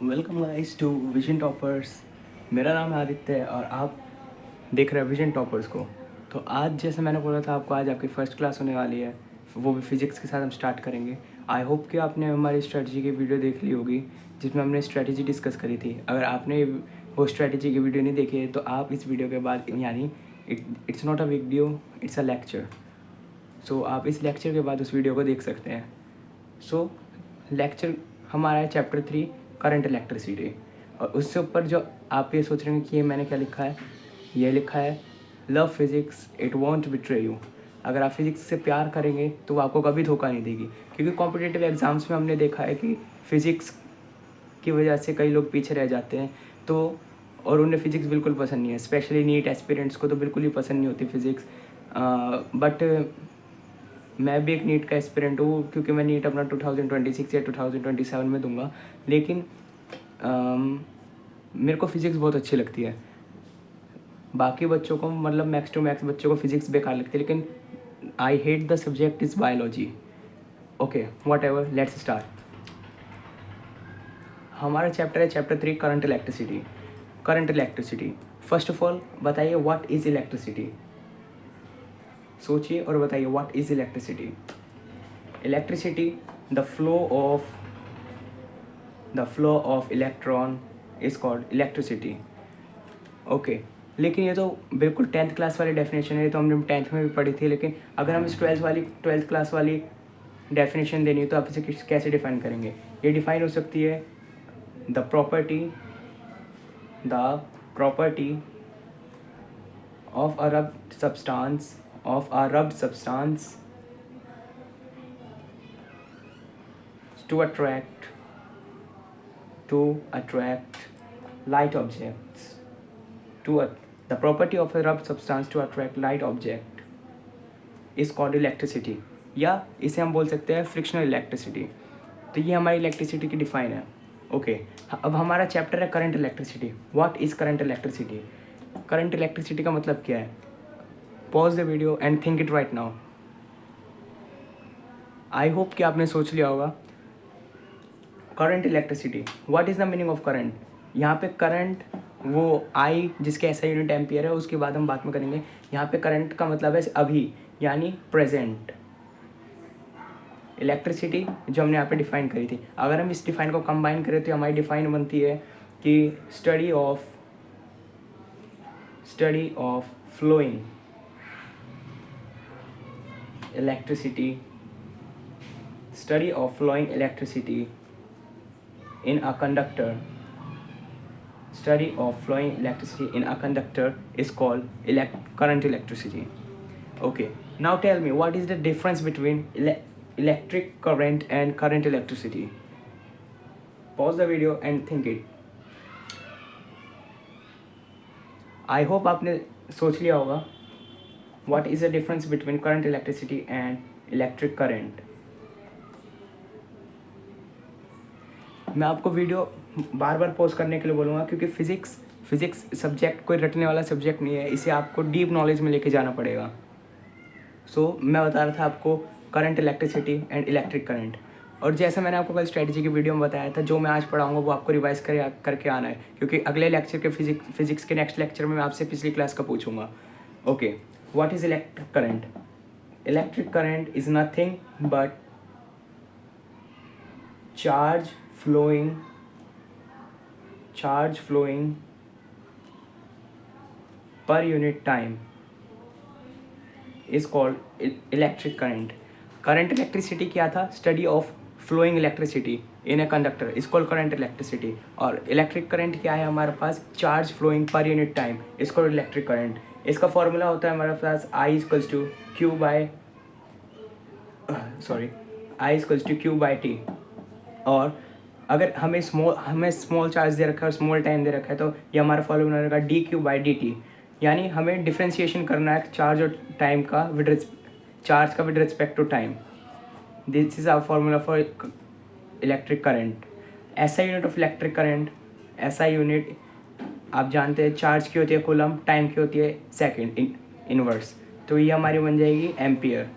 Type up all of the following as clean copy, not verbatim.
Welcome guys to vision toppers. मेरा नाम है आदित्य है और आप देख रहे हैं विजन टॉपर्स को। तो आज जैसे मैंने बोला था आपको, आज आपकी फ़र्स्ट क्लास होने वाली है, वो भी फिज़िक्स के साथ हम स्टार्ट करेंगे। आई होप कि आपने हमारी स्ट्रेटजी की वीडियो देख ली होगी जिसमें हमने स्ट्रेटजी डिस्कस करी थी। अगर आपने वो स्ट्रेटजी की वीडियो नहीं देखी है तो आप इस वीडियो के बाद, यानी it's not a video, it's a lecture. So आप इस लेक्चर के बाद उस वीडियो को देख सकते हैं। सो लेक्चर हमारा है चैप्टर 3, करंट इलेक्ट्रिसिटी। और उससे ऊपर जो आप ये सोच रहे हैं कि ये मैंने क्या लिखा है, ये लिखा है love physics it won't betray you. अगर आप फिज़िक्स से प्यार करेंगे तो वो आपको कभी धोखा नहीं देगी, क्योंकि कॉम्पिटिटिव एग्ज़ाम्स में हमने देखा है कि फ़िज़िक्स की वजह से कई लोग पीछे रह जाते हैं। तो और उन्हें फ़िज़िक्स बिल्कुल पसंद नहीं है, स्पेशली नीट एस्पिरेंट्स को तो बिल्कुल ही पसंद नहीं होती फ़िज़िक्स। बट मैं भी एक नीट का एस्पिरेंट हूँ, क्योंकि मैं नीट अपना 2026 या 2027 में दूंगा। लेकिन मेरे को फ़िज़िक्स बहुत अच्छी लगती है। बाकी बच्चों को, मतलब मैक्स टू मैक्स बच्चों को फ़िज़िक्स बेकार लगती है, लेकिन I hate the subject is biology. Okay, what ever, let's start. हमारा चैप्टर है chapter 3, current electricity. Current electricity, first of all बताइए व्हाट इज़ इलेक्ट्रिसिटी। सोचिए और बताइए what is electricity. Electricity, the flow of electron is called electricity. Okay, लेकिन ये तो बिल्कुल 10th क्लास वाली डेफिनेशन है, ये तो हमने 10th में भी पढ़ी थी। लेकिन अगर हम इस 12th क्लास वाली डेफिनेशन देनी है तो आप इसे कैसे डिफाइन करेंगे? ये डिफाइन हो सकती है the property of a rubbed substance to attract light objects the property of a rubbed substance to attract light object is called electricity, या इसे हम बोल सकते हैं फ्रिक्शनल इलेक्ट्रिसिटी। तो ये हमारी इलेक्ट्रिसिटी की डिफाइन है। ओके, अब हमारा चैप्टर है current electricity. What is current electricity? Current electricity का मतलब क्या है? Pause the video and think it right now. I hope कि आपने सोच लिया होगा। Current electricity, what is the meaning of current? यहाँ पे करंट, वो आई जिसके ऐसा यूनिट एम्पियर है, उसके बाद हम बात में करेंगे। यहाँ पे करंट का मतलब है अभी, यानी प्रेजेंट। इलेक्ट्रिसिटी जो हमने यहाँ पे डिफाइन करी थी, अगर हम इस डिफाइन को कंबाइन करें तो हमारी डिफाइन बनती है कि study of flowing electricity in a conductor is called current electricity. Okay, now tell me, what is the difference between electric current and current electricity? Pause the video and think it. I hope आपने सोच लिया होगा what is the difference between current electricity and electric current. मैं आपको video बार बार pause करने के लिए बोलूँगा, क्योंकि फिज़िक्स सब्जेक्ट कोई रटने वाला सब्जेक्ट नहीं है, इसे आपको डीप नॉलेज में लेके जाना पड़ेगा। मैं बता रहा था आपको current electricity and electric current. और जैसे मैंने आपको कल स्ट्रेटजी की वीडियो में बताया था, जो मैं आज पढ़ाऊँगा वो आपको रिवाइज करके आना है, क्योंकि अगले लेक्चर के फिजिक्स के नेक्स्ट लेक्चर में मैं आपसे पिछली क्लास का पूछूंगा। Okay, what is electric current? Electric current is nothing but charge flowing per unit time is called electric current. Current electricity क्या था? Study of flowing electricity in a conductor is called current electricity. और electric current क्या है हमारे पास? Charge flowing per unit time is called electric current. इसका formula होता है हमारे पास I equals to Q by T। और अगर हमें स्मॉल चार्ज दे रखा है और स्मॉल टाइम दे रखा है, तो ये हमारा फॉर्मूला रहेगा dQ/dt। यानी हमें डिफ्रेंशिएशन करना है चार्ज और टाइम का with respect to time. This is our formula for electric current. ऐसा यूनिट ऑफ इलेक्ट्रिक करंट, ऐसा यूनिट आप जानते हैं, चार्ज की होती है कूलम, टाइम की होती है सेकेंड इनवर्स। तो ये हमारी बन जाएगी एम्पियर।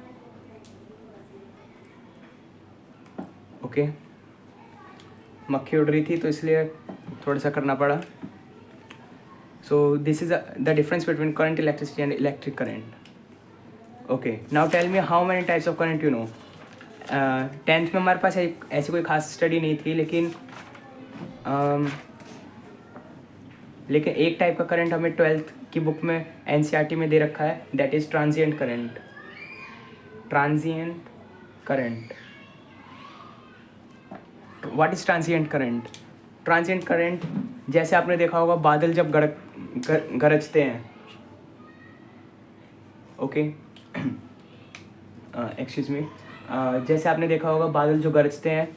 ओके, मक्खी उड़ रही थी तो इसलिए थोड़ा सा करना पड़ा. So this is the difference between current electricity and electric current. Okay, now tell me how many types of current you know. 10th में हमारे पास ऐसी कोई खास स्टडी नहीं थी, लेकिन एक टाइप का करंट हमें 12th की बुक में एनसीईआरटी में दे रखा है, that is transient current. Transient current. What is transient current? Transient current जैसे आपने देखा होगा बादल जब गरजते हैं. Okay, excuse me. जैसे आपने देखा होगा बादल जो गरजते हैं,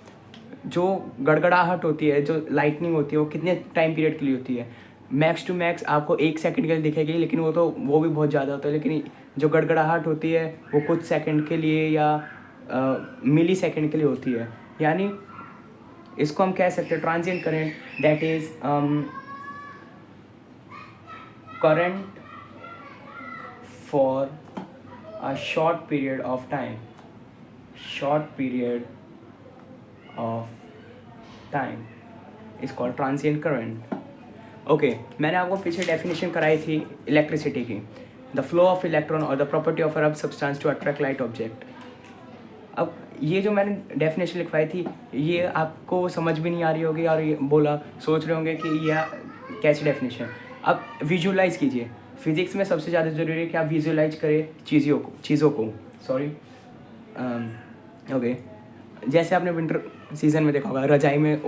जो गड़गड़ाहट होती है, जो लाइटनिंग होती है, वो कितने टाइम पीरियड के लिए होती है? मैक्स टू मैक्स आपको 1 सेकंड के लिए दिखेगी, लेकिन वो भी बहुत ज़्यादा होता है. लेकिन जो गड़गड़ाहट होती है वो कुछ सेकंड के लिए या मिली सेकंड के लिए होती है. यानी इसको हम कह सकते हैं transient current, that is current for a short period of time. Short period of time is called transient current. Okay, मैंने आपको पीछे डेफिनेशन कराई थी इलेक्ट्रिसिटी की. द फ्लो ऑफ इलेक्ट्रॉन और the property of a rough substance to attract light object. अब ये जो मैंने डेफिनेशन लिखवाई थी, ये आपको समझ भी नहीं आ रही होगी और ये सोच रहे होंगे कि यह कैसी डेफिनेशन. अब विजुअलाइज कीजिए. फिजिक्स में सबसे ज़्यादा ज़रूरी है कि आप विजुअलाइज करें चीज़ों को. सॉरी. ओके, जैसे आपने विंटर सीजन में देखा होगा रजाई में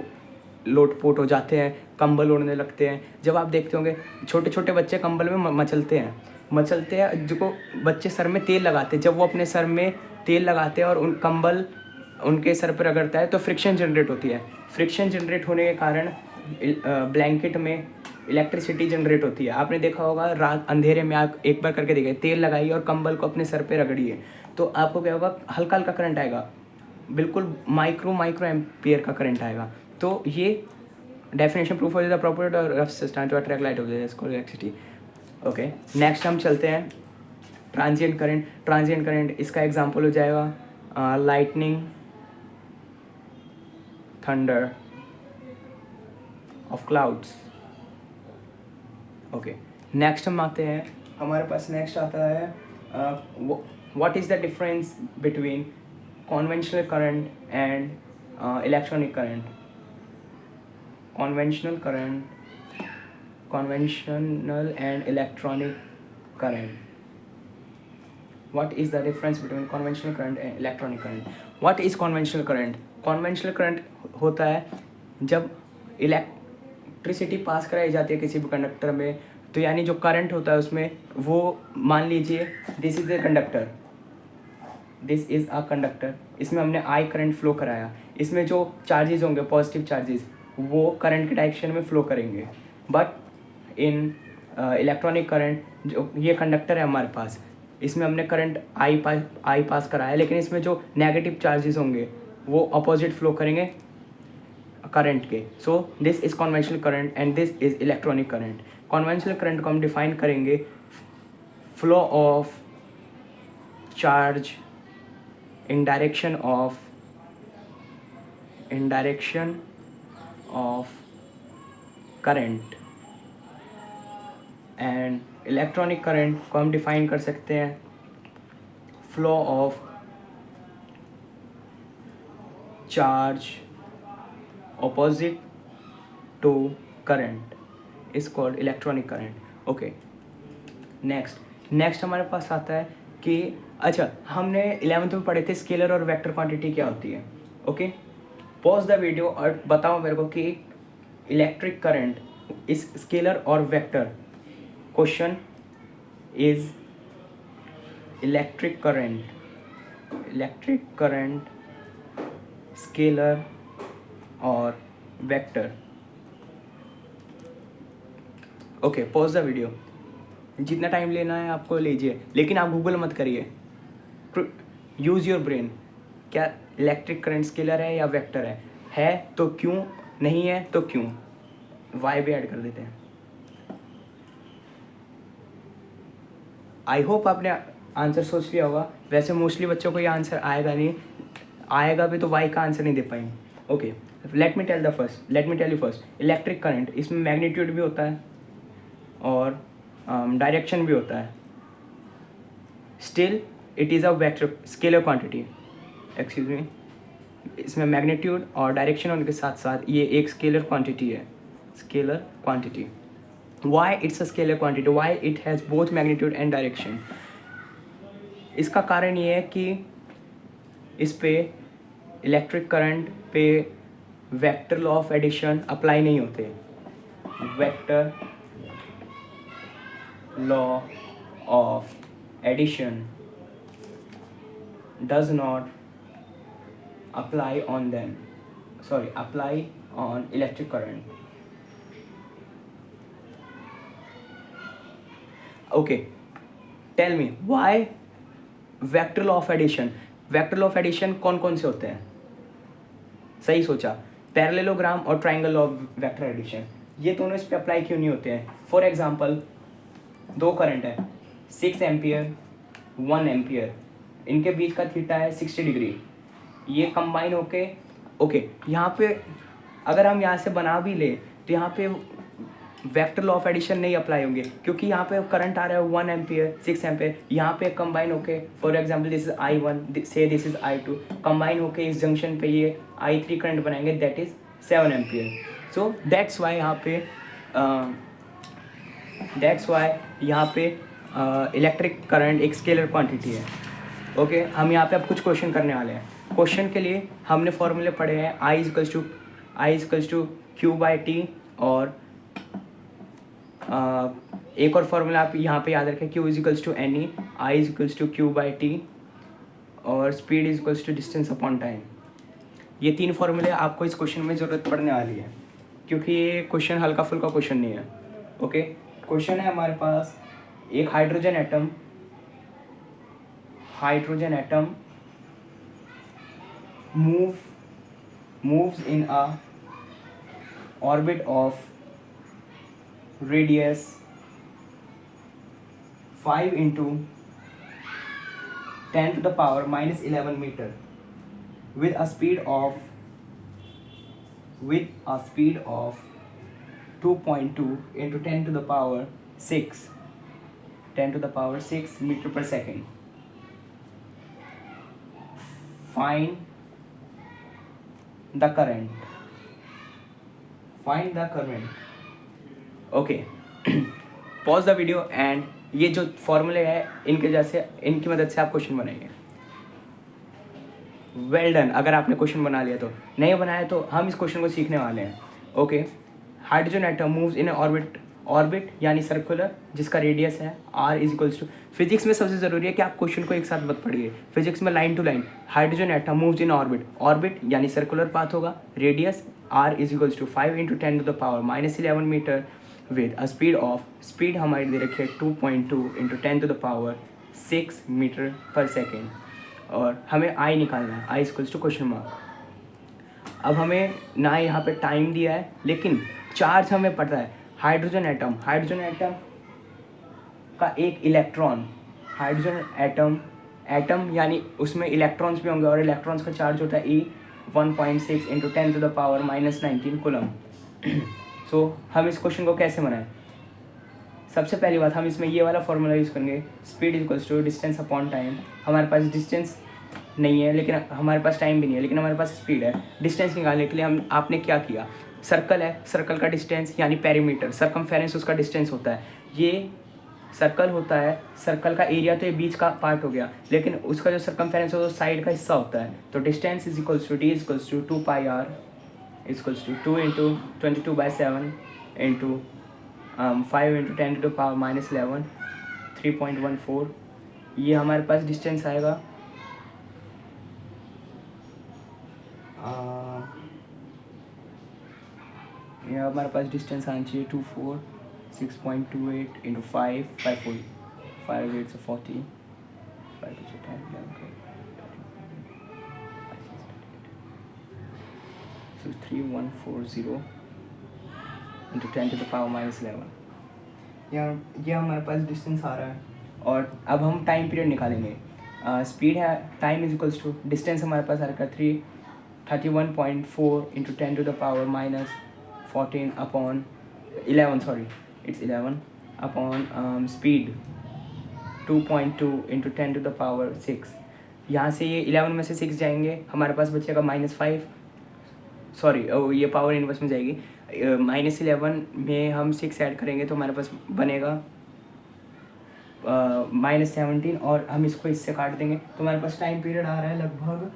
लोट पोट हो जाते हैं, कंबल ओढ़ने लगते हैं. जब आप देखते होंगे छोटे छोटे बच्चे कंबल में मचलते हैं, जो बच्चे सर में तेल लगाते हैं. जब वो अपने सर में तेल लगाते हैं और उन कंबल उनके सर पर रगड़ता है तो फ्रिक्शन जनरेट होती है. फ्रिक्शन जनरेट होने के कारण ब्लैंकेट में इलेक्ट्रिसिटी जनरेट होती है. आपने देखा होगा रात अंधेरे में आप एक बार करके देखिए, तेल लगाइए और कंबल को अपने सर पे रगड़िए, तो आपको क्या होगा? हल्का हल्का करंट आएगा, बिल्कुल माइक्रो एम्पियर का करंट आएगा. तो ये डेफिनेशन प्रूफ हो जाता है property of rough substance to attract light of electricity. Okay, next हम चलते हैं ट्रांजिएंट करंट. ट्रांजिएंट करंट इसका एग्जांपल हो जाएगा lightning, thunder of clouds. Okay, next हम आते हैं, हमारे पास नेक्स्ट आता है what is the difference between conventional current and electronic current. conventional and electronic current. What is the difference between conventional current and electronic current? What is conventional current? Conventional current होता है जब electricity pass कराई जाती है किसी भी conductor में, तो यानी जो करंट होता है उसमें, वो मान लीजिए दिस इज अ कंडक्टर, इसमें हमने आई करंट फ्लो कराया. इसमें जो चार्जेस होंगे, पॉजिटिव चार्जेस, वो करंट के डायरेक्शन में फ्लो करेंगे. बट इन इलेक्ट्रॉनिक करंट, जो ये कंडक्टर है हमारे पास, इसमें हमने करंट आई पास कराया, लेकिन इसमें जो नेगेटिव चार्जेस होंगे वो अपोजिट फ्लो करेंगे करंट के. So this is conventional current and this is electronic current. Conventional current को हम डिफाइन करेंगे flow of charge in direction of current. And electronic current को हम डिफाइन कर सकते हैं flow of charge opposite to current is called electronic current. Okay, next हमारे पास आता है कि अच्छा, हमने 11th में पढ़े थे स्केलर और वेक्टर क्वांटिटी क्या होती है. ओके, पॉज द वीडियो और बताओ मेरे को कि इलेक्ट्रिक करंट इज स्केलर और vector. Question is electric current scalar और vector. Okay, pause the video. जितना टाइम लेना है आपको लीजिए, लेकिन आप गूगल मत करिए. Use your brain. क्या इलेक्ट्रिक करंट स्केलर है या वेक्टर है तो क्यों, नहीं है तो क्यों, वाई भी ऐड कर देते हैं. आई होप आपने आंसर सोच लिया होगा. वैसे मोस्टली बच्चों को ये आंसर आएगा नहीं, आएगा भी तो वाई का आंसर नहीं दे पाएंगे. Okay, let me tell you first, electric current, इसमें मैग्नीट्यूड भी होता है और डायरेक्शन भी होता है. Still it is a vector scalar quantity. Excuse me, इसमें मैग्नीट्यूड और डायरेक्शन होने के साथ साथ ये एक स्केलर क्वांटिटी है. Scalar quantity. Why it's a scalar quantity, why it has both magnitude and direction. इसका कारण ये है कि इस पे इलेक्ट्रिक करंट पे vector law of addition apply नहीं होते. Vector law of addition does not apply on electric current. Okay, tell me why vector law of addition. Vector law of addition कौन कौन से होते हैं? सही सोचा, पैरेललोग्राम और triangle law of vector addition, ये दोनों इस पे अप्लाई क्यों नहीं होते हैं? फॉर एग्जांपल, दो करंट है 6 एम्पियर 1 एम्पियर, इनके बीच का थीटा है 60 डिग्री. ये कंबाइन होके ओके, यहाँ पे अगर हम यहाँ से बना भी ले तो यहाँ पे वेक्टर लॉ ऑफ एडिशन नहीं अप्लाई होंगे, क्योंकि यहाँ पे करंट आ रहा है 1 एम्पियर 6 एम्पियर, यहाँ पे कंबाइन होके for example this is I1 से दिस इज I2, कंबाइन होके इस जंक्शन पे ये I3 करंट बनाएंगे, that is 7 ampere. So that's why यहाँ पे इलेक्ट्रिक करंट एक स्केलर क्वांटिटी है. ओके, हम यहाँ पे अब कुछ क्वेश्चन करने वाले हैं. क्वेश्चन के लिए हमने फॉर्मूले पढ़े हैं I equals to Q by T, और एक और फॉर्मूला आप यहाँ पे याद रखें, Q equals to N E, I equals to Q by T, और speed equals to distance upon time. ये तीन फॉर्मूले आपको इस क्वेश्चन में ज़रूरत पड़ने वाली है, क्योंकि ये क्वेश्चन हल्का फुल्का क्वेश्चन नहीं है. ओके, क्वेश्चन है हमारे पास, एक hydrogen atom moves in a orbit of radius 5 into 10 to the power minus 11 meter with a speed of 2.2 into 10 to the power 6 meter per second. Find the current. Okay. Pause the video and ये जो फॉर्मूले है इनकी मदद से आप question बनाएंगे. Well done. अगर आपने क्वेश्चन बना लिया तो, नहीं बनाया तो हम इस क्वेश्चन को सीखने वाले हैं. ओके, hydrogen atom moves in orbit यानी सर्कुलर, जिसका रेडियस है r is equals to. Physics में सबसे ज़रूरी है कि आप क्वेश्चन को एक साथ मत पढ़िए, फिजिक्स में line to line. Hydrogen atom moves in orbit यानी सर्कुलर पाथ होगा, radius r is equals to 5 into 10 to the power minus 11 metre with a speed हमारी दे रखी है 2.2 into 10 to the power 6 metre per second, और हमें I निकालना है, I equals to question mark. अब हमें ना यहाँ पे टाइम दिया है, लेकिन चार्ज हमें पता है. हाइड्रोजन एटम का एक इलेक्ट्रॉन, हाइड्रोजन एटम यानी उसमें इलेक्ट्रॉन्स भी होंगे, और इलेक्ट्रॉन्स का चार्ज होता है E 1.6 into 10 to the power minus 19 coulomb. So हम इस क्वेश्चन को कैसे बनाएं? सबसे पहली बात, हम इसमें ये वाला फॉर्मूला यूज़ करेंगे, speed equals to distance upon time. हमारे पास डिस्टेंस नहीं है, लेकिन हमारे पास टाइम भी नहीं है, लेकिन हमारे पास स्पीड है. डिस्टेंस निकालने के लिए आपने क्या किया, सर्कल है, सर्कल का डिस्टेंस यानी पेरीमीटर, सरकमफेरेंस उसका डिस्टेंस होता है. ये सर्कल होता है, सर्कल का एरिया तो ये बीच का पार्ट हो गया, लेकिन उसका जो सरकमफेरेंस है वो साइड का हिस्सा होता है. तो distance is equals to D equals to 2 pi R equals to 2 into 22/7 into 5 into 10 to the power minus 11 3.14. ये हमारे पास डिस्टेंस आएगा. ये हमारे पास डिस्टेंस आना चाहिए 6.28 इंटू 5 5 8 से 40 5 to 10 so 3140 into 10 to the power minus 11. ये हमारे पास डिस्टेंस आ रहा है. और अब हम टाइम पीरियड निकालेंगे. स्पीड है, time is equals to distance हमारे पास आ रहा है 31.4 into 10 to the power minus 14 upon 11, sorry, it's 11 upon speed 2.2 into 10 to the power 6। यहाँ से ये 11 में से 6 जाएंगे, हमारे पास बचेगा -5, सॉरी ये पावर इनवर्स में जाएगी। -11 में हम 6 ऐड करेंगे तो हमारे पास बनेगा -17, और हम इसको इससे काट देंगे तो हमारे पास टाइम पीरियड आ रहा है लगभग